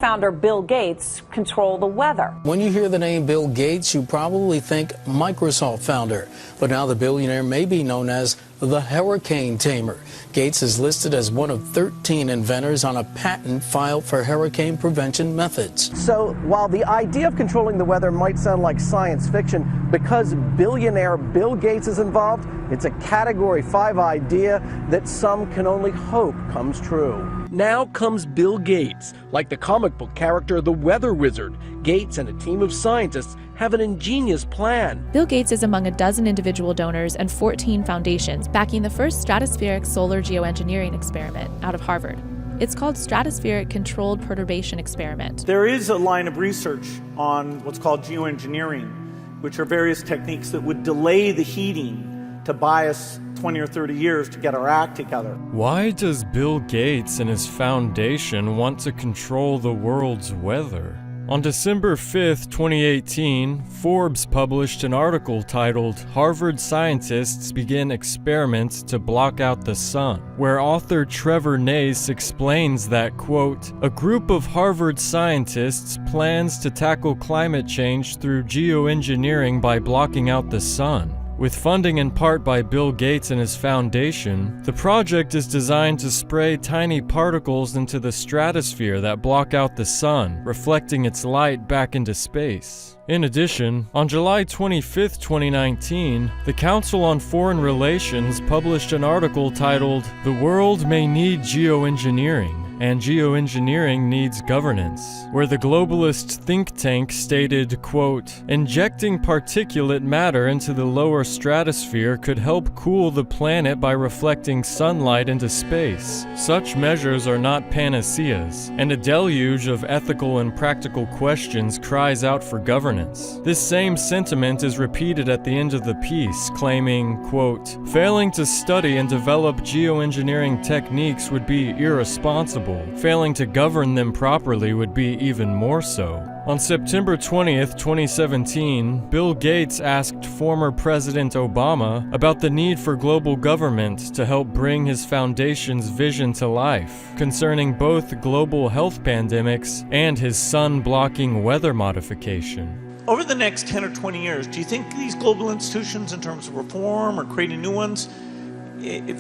founder Bill Gates control the weather? When you hear the name Bill Gates, you probably think Microsoft founder. But now the billionaire may be known as the hurricane tamer. Gates is listed as one of 13 inventors on a patent filed for hurricane prevention methods. So while the idea of controlling the weather might sound like science fiction, because billionaire Bill Gates is involved, it's a Category 5 idea that some can only hope comes true. Now comes Bill Gates. Like the comic book character The Weather Wizard, Gates and a team of scientists have an ingenious plan. Bill Gates is among a dozen individual donors and 14 foundations backing the first stratospheric solar geoengineering experiment out of Harvard. It's called Stratospheric Controlled Perturbation Experiment. There is a line of research on what's called geoengineering, which are various techniques that would delay the heating to buy us 20 or 30 years to get our act together. Why does Bill Gates and his foundation want to control the world's weather? On December 5, 2018, Forbes published an article titled "Harvard Scientists Begin Experiments to Block Out the Sun," where author Trevor Nace explains that, quote, "A group of Harvard scientists plans to tackle climate change through geoengineering by blocking out the sun." With funding in part by Bill Gates and his foundation, the project is designed to spray tiny particles into the stratosphere that block out the sun, reflecting its light back into space. In addition, on July 25, 2019, the Council on Foreign Relations published an article titled "The World May Need Geoengineering, and Geoengineering Needs Governance," where the globalist think tank stated, quote, "Injecting particulate matter into the lower stratosphere could help cool the planet by reflecting sunlight into space. Such measures are not panaceas, and a deluge of ethical and practical questions cries out for governance." This same sentiment is repeated at the end of the piece, claiming, quote, "Failing to study and develop geoengineering techniques would be irresponsible. Failing to govern them properly would be even more so." On September 20th, 2017, Bill Gates asked former President Obama about the need for global government to help bring his foundation's vision to life, concerning both global health pandemics and his sun-blocking weather modification. Over the next 10 or 20 years, do you think these global institutions, in terms of reform or creating new ones,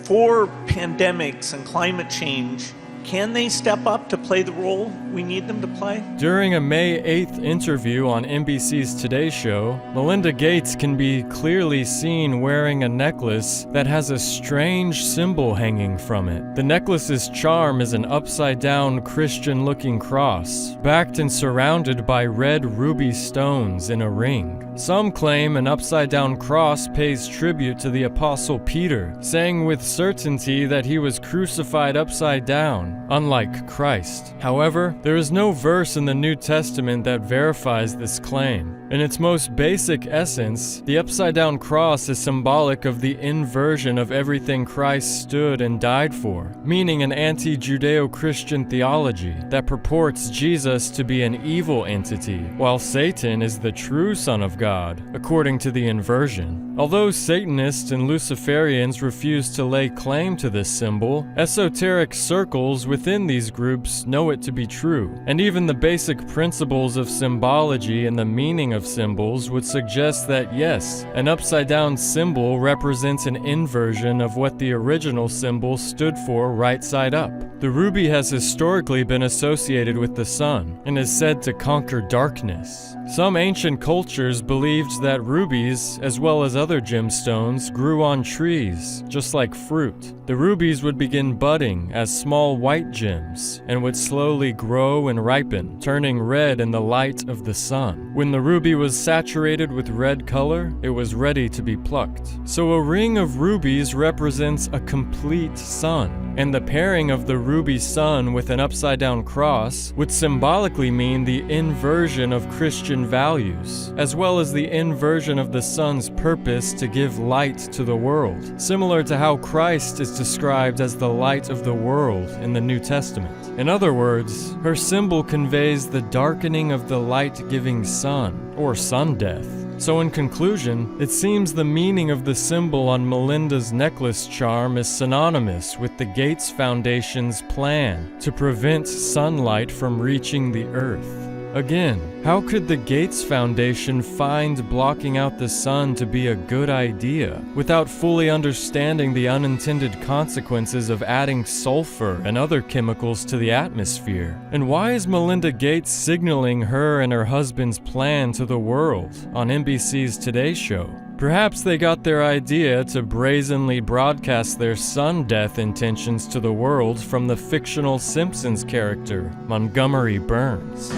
for pandemics and climate change, can they step up to play the role we need them to play? During a May 8th interview on NBC's Today Show, Melinda Gates can be clearly seen wearing a necklace that has a strange symbol hanging from it. The necklace's charm is an upside-down Christian-looking cross, backed and surrounded by red ruby stones in a ring. Some claim an upside-down cross pays tribute to the Apostle Peter, saying with certainty that he was crucified upside down, unlike Christ. However, there is no verse in the New Testament that verifies this claim. In its most basic essence, the upside-down cross is symbolic of the inversion of everything Christ stood and died for, meaning an anti-Judeo-Christian theology that purports Jesus to be an evil entity, while Satan is the true Son of God, according to the inversion. Although Satanists and Luciferians refuse to lay claim to this symbol, esoteric circles within these groups know it to be true, and even the basic principles of symbology and the meaning of symbols would suggest that yes, an upside-down symbol represents an inversion of what the original symbol stood for right side up. The ruby has historically been associated with the sun and is said to conquer darkness. Some ancient cultures believed that rubies, as well as other gemstones, grew on trees, just like fruit. The rubies would begin budding as small white gems and would slowly grow and ripen, turning red in the light of the sun. When the ruby was saturated with red color, it was ready to be plucked. So a ring of rubies represents a complete sun, and the pairing of the ruby sun with an upside-down cross would symbolically mean the inversion of Christian values, as well as the inversion of the sun's purpose to give light to the world, similar to how Christ is described as the light of the world in the New Testament. In other words, her symbol conveys the darkening of the light-giving sun, or sun death. So in conclusion, it seems the meaning of the symbol on Melinda's necklace charm is synonymous with the Gates Foundation's plan to prevent sunlight from reaching the Earth. Again, how could the Gates Foundation find blocking out the sun to be a good idea without fully understanding the unintended consequences of adding sulfur and other chemicals to the atmosphere? And why is Melinda Gates signaling her and her husband's plan to the world on NBC's Today Show? Perhaps they got their idea to brazenly broadcast their sun death intentions to the world from the fictional Simpsons character, Montgomery Burns.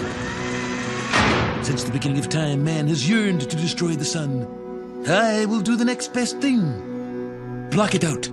Since the beginning of time, man has yearned to destroy the sun. I will do the next best thing. Block it out.